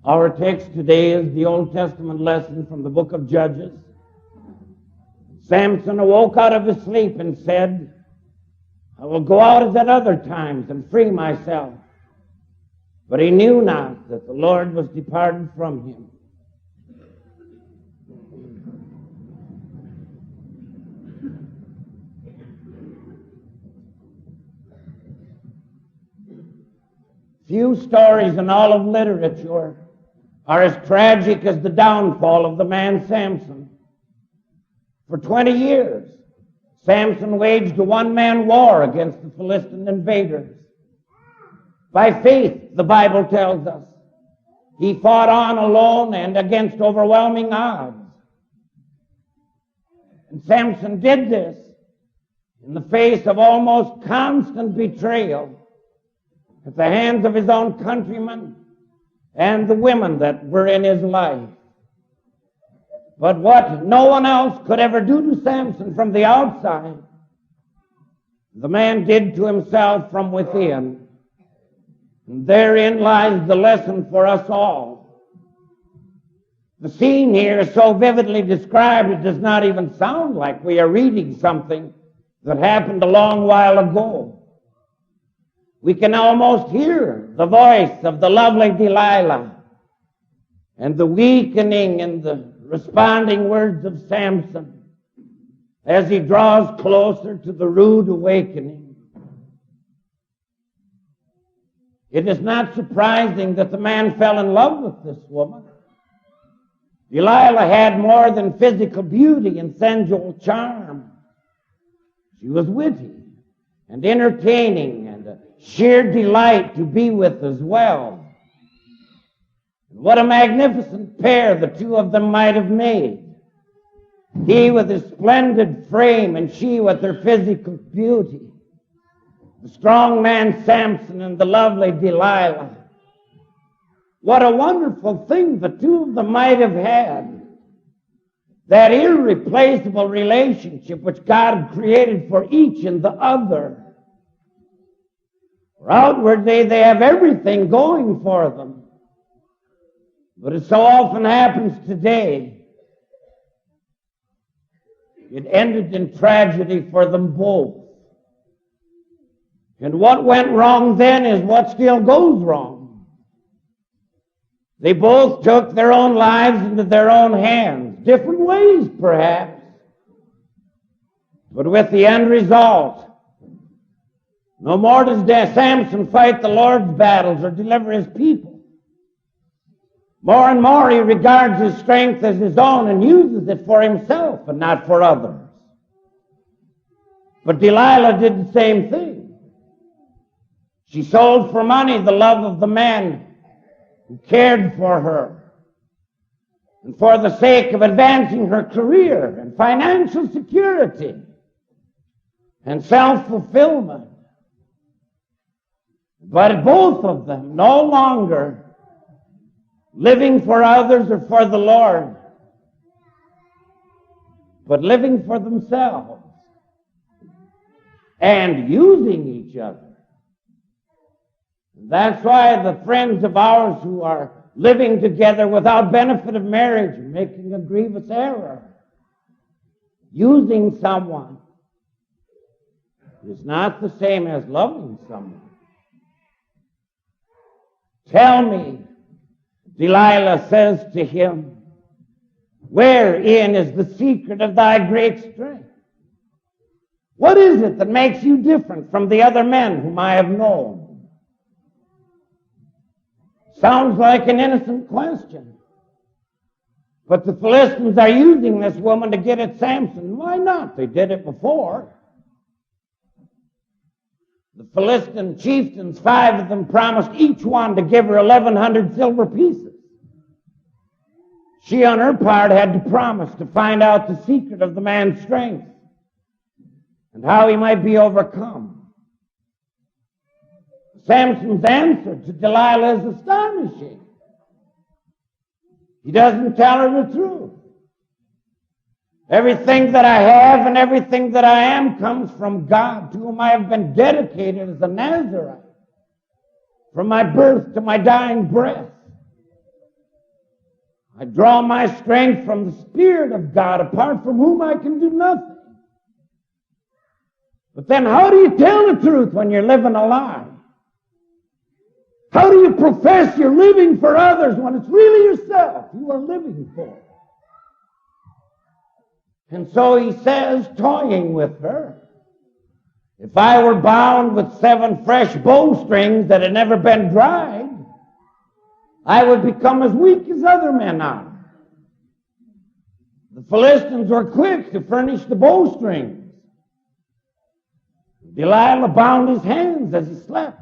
Our text today is the Old Testament lesson from the book of Judges. Samson awoke out of his sleep and said, I will go out as at other times and free myself. But he knew not that the Lord was departed from him. Few stories in all of literature are as tragic as the downfall of the man Samson. For 20 years, Samson waged a one-man war against the Philistine invaders. By faith, the Bible tells us, he fought on alone and against overwhelming odds. And Samson did this in the face of almost constant betrayal at the hands of his own countrymen and the women that were in his life. But what no one else could ever do to Samson from the outside, the man did to himself from within. And therein lies the lesson for us all. The scene here is so vividly described, it does not even sound like we are reading something that happened a long while ago. We can almost hear the voice of the lovely Delilah and the weakening and the responding words of Samson as he draws closer to the rude awakening. It is not surprising that the man fell in love with this woman. Delilah had more than physical beauty and sensual charm. She was witty and entertaining and a sheer delight to be with as well. And what a magnificent pair the two of them might have made. He with his splendid frame and she with her physical beauty. The strong man Samson and the lovely Delilah. What a wonderful thing the two of them might have had. That irreplaceable relationship which God created for each and the other. For outwardly they have everything going for them. But it so often happens today, it ended in tragedy for them both. And what went wrong then is what still goes wrong. They both took their own lives into their own hands, different ways perhaps, but with the end result. No more does Samson fight the Lord's battles or deliver his people. More and more he regards his strength as his own and uses it for himself and not for others. But Delilah did the same thing. She sold for money the love of the man who cared for her. And for the sake of advancing her career and financial security and self-fulfillment. But both of them no longer living for others or for the Lord, but living for themselves and using each other. That's why the friends of ours who are living together without benefit of marriage are making a grievous error. Using someone is not the same as loving someone. Tell me, Delilah says to him, wherein is the secret of thy great strength? What is it that makes you different from the other men whom I have known? Sounds like an innocent question. But the Philistines are using this woman to get at Samson. Why not? They did it before. The Philistine chieftains, 5 of them, promised each one to give her 1,100 silver pieces. She, on her part, had to promise to find out the secret of the man's strength and how he might be overcome. Samson's answer to Delilah is astonishing. He doesn't tell her the truth. Everything that I have and everything that I am comes from God, to whom I have been dedicated as a Nazarite, from my birth to my dying breath. I draw my strength from the Spirit of God, apart from whom I can do nothing. But then how do you tell the truth when you're living a lie? How do you profess you're living for others when it's really yourself you are living for? And so he says, toying with her, if I were bound with 7 fresh bowstrings that had never been dried, I would become as weak as other men are. The Philistines were quick to furnish the bowstrings. Delilah bound his hands as he slept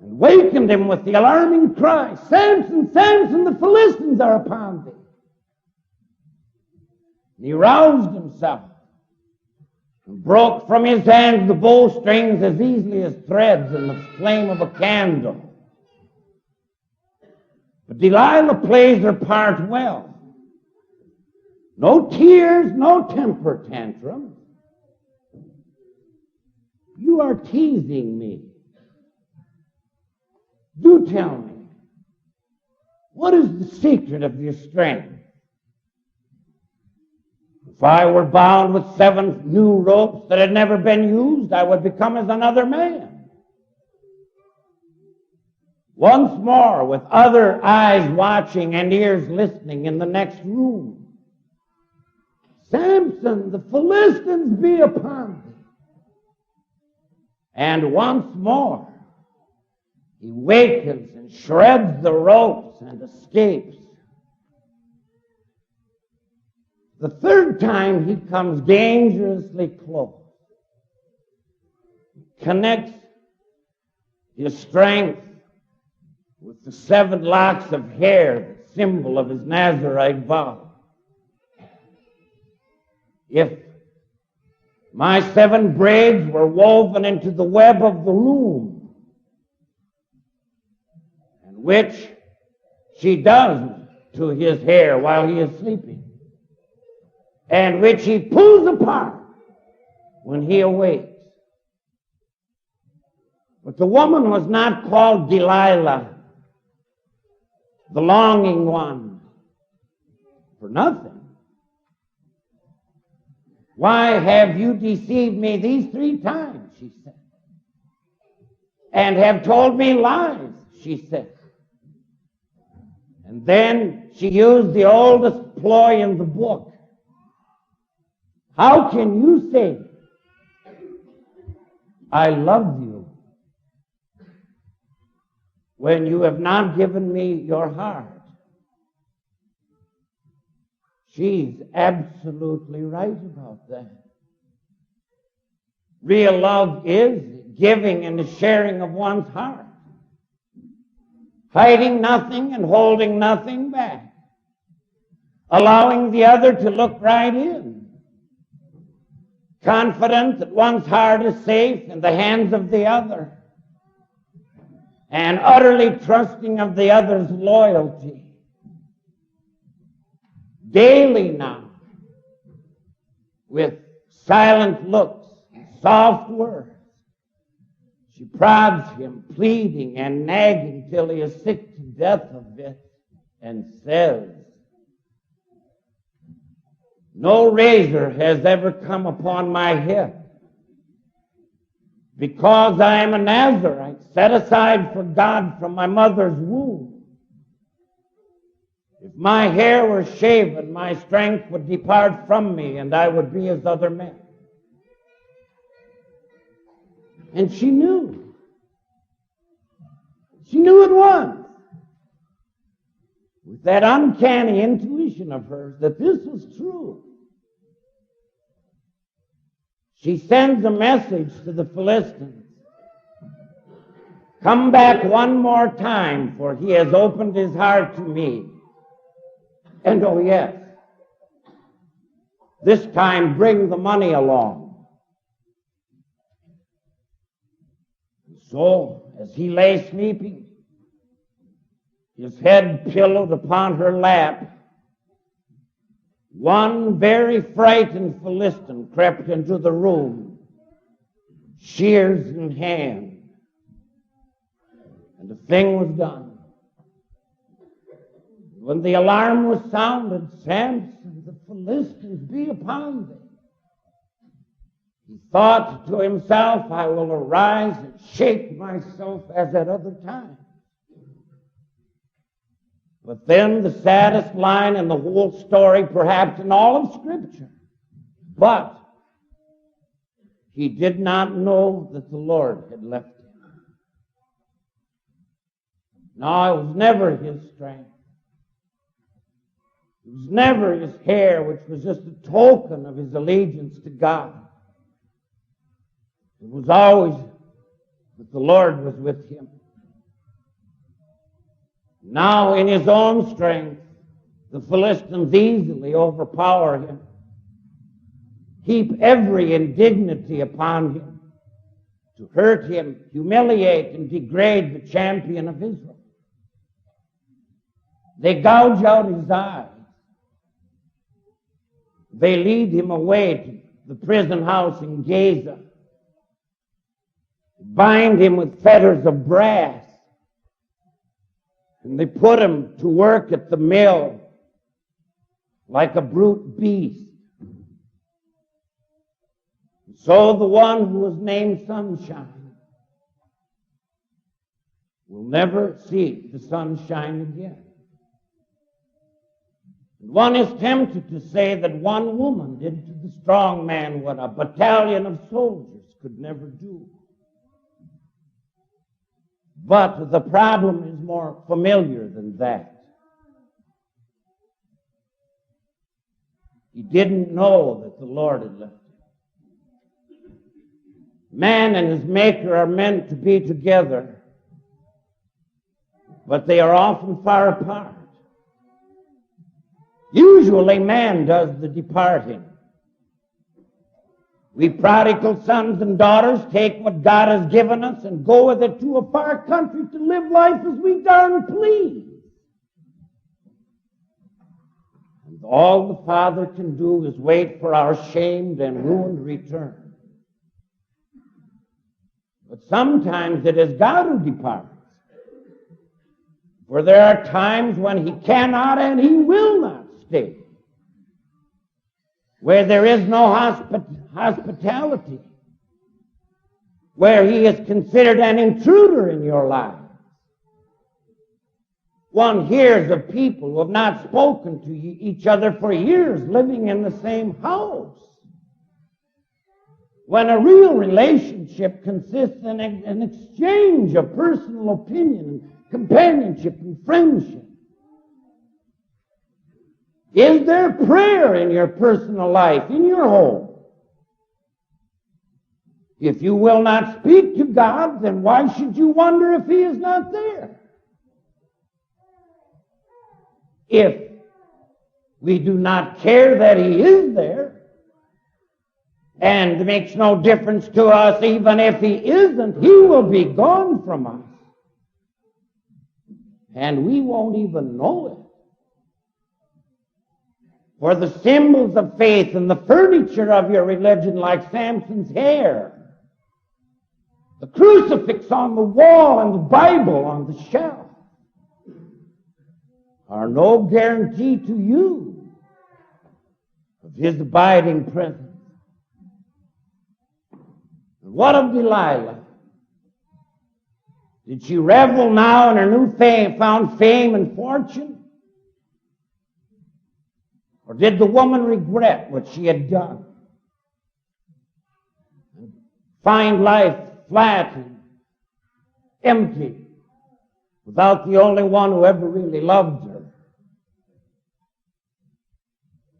and wakened him with the alarming cry, Samson, Samson, the Philistines are upon thee. And he roused himself and broke from his hands the bowstrings as easily as threads in the flame of a candle. But Delilah plays her part well. No tears, no temper tantrum. You are teasing me. Do tell me, what is the secret of your strength? If I were bound with 7 new ropes that had never been used, I would become as another man. Once more, with other eyes watching and ears listening in the next room, Samson, the Philistines be upon thee. And once more, he wakens and shreds the ropes and escapes. The third time he comes dangerously close, connects his strength with the 7 locks of hair, the symbol of his Nazarite vow. If my 7 braids were woven into the web of the loom, and which she does to his hair while he is sleeping, and which he pulls apart when he awakes. But the woman was not called Delilah, the longing one, for nothing. Why have you deceived me these 3 times, she said, and have told me lies, she said. And then she used the oldest ploy in the book. How can you say, I love you, when you have not given me your heart? She's absolutely right about that. Real love is giving and the sharing of one's heart, hiding nothing and holding nothing back, allowing the other to look right in, confident that one's heart is safe in the hands of the other, and utterly trusting of the other's loyalty. Daily now, with silent looks and soft words, she prods him, pleading and nagging till he is sick to death of it, and says, no razor has ever come upon my head, because I am a Nazarite, set aside for God from my mother's womb. If my hair were shaven, my strength would depart from me, and I would be as other men. And she knew. She knew at once, with that uncanny intuition of hers, that this was true. She sends a message to the Philistines. Come back one more time, for he has opened his heart to me. And oh yes, this time bring the money along. So, as he lay sleeping, his head pillowed upon her lap, one very frightened Philistine crept into the room, shears in hand, and the thing was done. When the alarm was sounded, Samson, the Philistines be upon thee. He thought to himself, I will arise and shake myself as at other times. But then the saddest line in the whole story, perhaps in all of Scripture. But he did not know that the Lord had left him. No, it was never his strength. It was never his hair, which was just a token of his allegiance to God. It was always that the Lord was with him. Now, in his own strength, the Philistines easily overpower him, heap every indignity upon him, to hurt him, humiliate, and degrade the champion of Israel. They gouge out his eyes. They lead him away to the prison house in Gaza, bind him with fetters of brass, and they put him to work at the mill like a brute beast. So the one who was named Sunshine will never see the sunshine again. One is tempted to say that one woman did to the strong man what a battalion of soldiers could never do. But the problem is more familiar than that. He didn't know that the Lord had left him. Man and his Maker are meant to be together, but they are often far apart. Usually man does the departing. We prodigal sons and daughters take what God has given us and go with it to a far country to live life as we darn please. And all the Father can do is wait for our shamed and ruined return. But sometimes it is God who departs. For there are times when he cannot and he will not stay, where there is no hospitality, where he is considered an intruder in your life. One hears of people who have not spoken to each other for years, living in the same house, when a real relationship consists in an exchange of personal opinion, companionship, and friendship. Is there prayer in your personal life, in your home? If you will not speak to God, then why should you wonder if he is not there? If we do not care that he is there, and it makes no difference to us even if he isn't, he will be gone from us. And we won't even know it. For the symbols of faith and the furniture of your religion, like Samson's hair, the crucifix on the wall and the Bible on the shelf, are no guarantee to you of his abiding presence. And what of Delilah? Did she revel now in her new found fame and fortune? Or did the woman regret what she had done? Find life flat and empty without the only one who ever really loved her?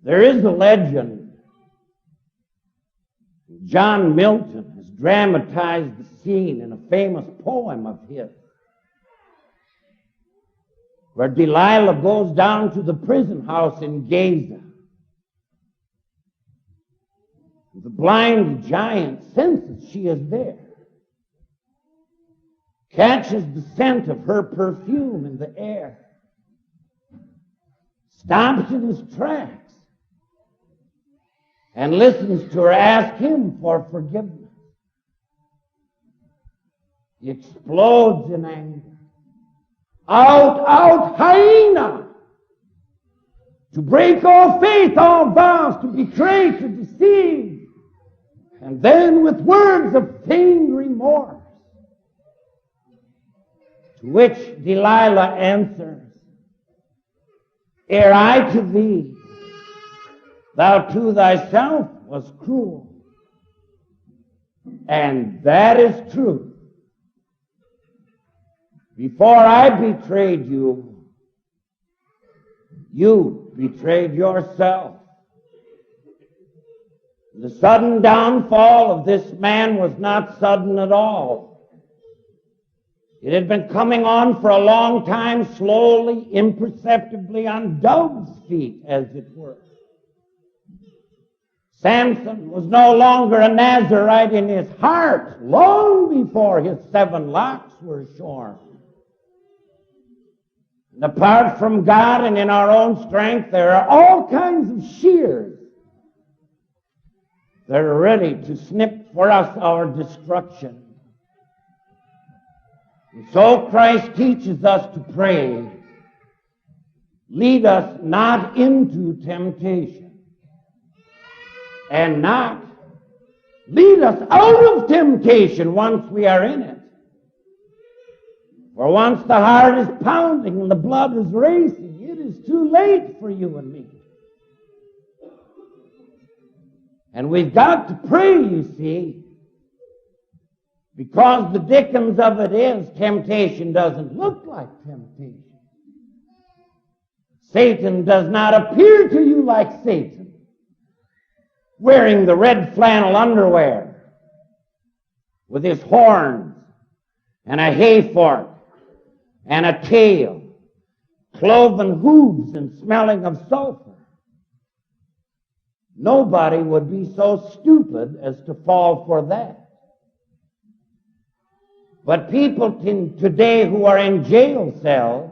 There is a legend. John Milton has dramatized the scene in a famous poem of his, where Delilah goes down to the prison house in Gaza. The blind giant senses she is there, catches the scent of her perfume in the air, stops in his tracks, and listens to her ask him for forgiveness. He explodes in anger. Out, out, hyena! to break all faith, all vows, to betray, to deceive, and then with words of feigned remorse, to which Delilah answers, ere I to thee, thou to thyself was cruel. And that is true. Before I betrayed you, you betrayed yourself. The sudden downfall of this man was not sudden at all. It had been coming on for a long time, slowly, imperceptibly, on dove's feet, as it were. Samson was no longer a Nazarite in his heart, long before his 7 locks were shorn. And apart from God and in our own strength, there are all kinds of shears that are ready to snip for us our destruction. And so Christ teaches us to pray, lead us not into temptation, and not lead us out of temptation once we are in it. For once the heart is pounding and the blood is racing, it is too late for you and me. And we've got to pray, you see, because the dickens of it is, temptation doesn't look like temptation. Satan does not appear to you like Satan, wearing the red flannel underwear, with his horns, and a hay fork, and a tail, cloven hooves, and smelling of sulfur. Nobody would be so stupid as to fall for that. But people today who are in jail cells,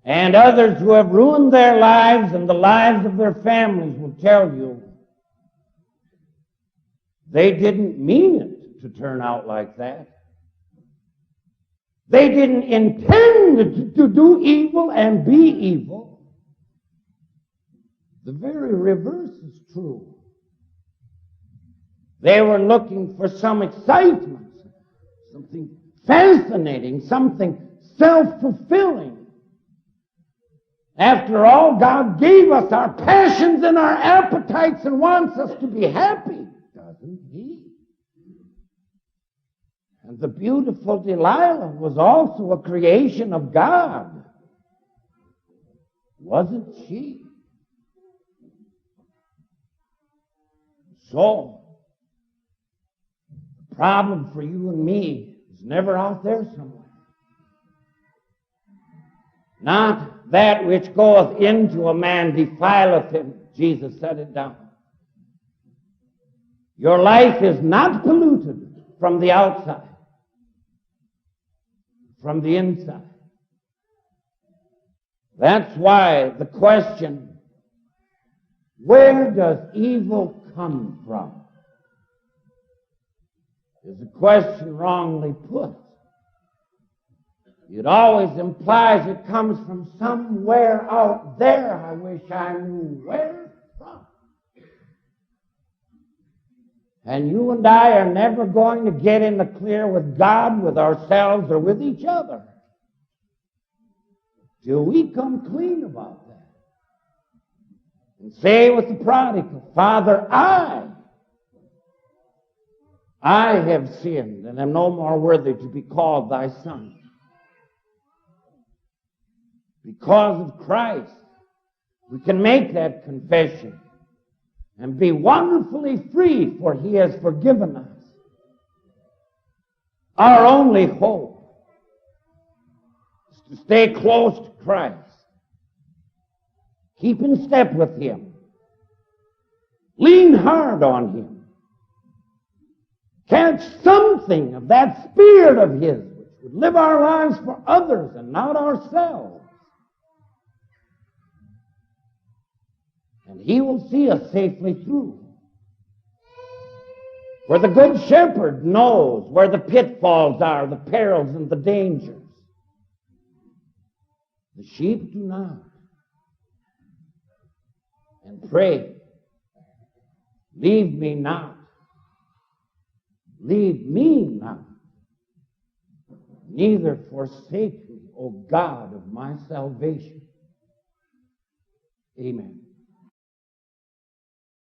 and others who have ruined their lives and the lives of their families will tell you they didn't mean it to turn out like that. They didn't intend to do evil and be evil. The very reverse is true. They were looking for some excitement, something fascinating, something self-fulfilling. After all, God gave us our passions and our appetites and wants us to be happy, doesn't He? And the beautiful Delilah was also a creation of God, wasn't she? So, the problem for you and me is never out there somewhere. Not that which goeth into a man defileth him. Jesus said it down. Your life is not polluted from the outside, from the inside. That's why the question, where does evil come from, is a question wrongly put. It always implies it comes from somewhere out there. I wish I knew where from. And you and I are never going to get in the clear with God, with ourselves, or with each other till we come clean about that. And say with the prodigal, Father, I have sinned and am no more worthy to be called thy son. Because of Christ, we can make that confession and be wonderfully free, for He has forgiven us. Our only hope is to stay close to Christ. Keep in step with Him. Lean hard on Him. Catch something of that Spirit of His, which would live our lives for others and not ourselves. And He will see us safely through. For the Good Shepherd knows where the pitfalls are, the perils and the dangers. The sheep do not. and pray, leave me not, neither forsake me, O God of my salvation. Amen.